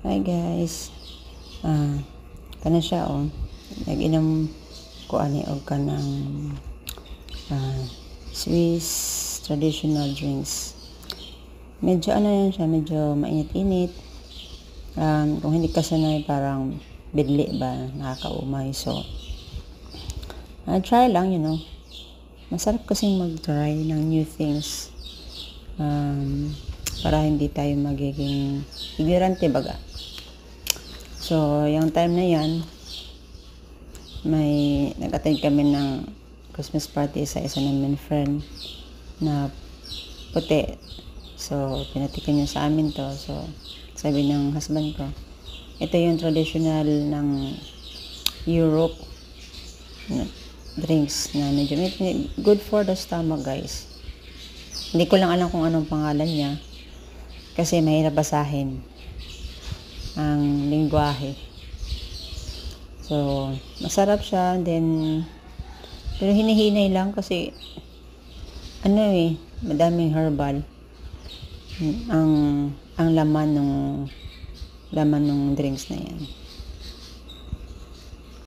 Hi guys. Kana siya Nag-inom ko ani og kanang Swiss traditional drinks. Medyo yan siya, medyo mainit-init. Kung hindi ka sanay parang bidli ba, nakakaumay. So, try lang, Masarap kasing mag-try ng new things. Para hindi tayo magiging ignorante baga. So, yung time na yan, nag-attend kami ng Christmas party sa isa namin friend na puti. So, pinatikan niya sa amin to. So, sabi ng husband ko, ito yung traditional ng Europe drinks na medyo good for the stomach, guys. Hindi ko lang alam kung anong pangalan niya kasi mahirap basahin ang lingwahe. So, masarap siya. Then, pero hinihinay lang kasi madaming herbal ang laman ng drinks na yan.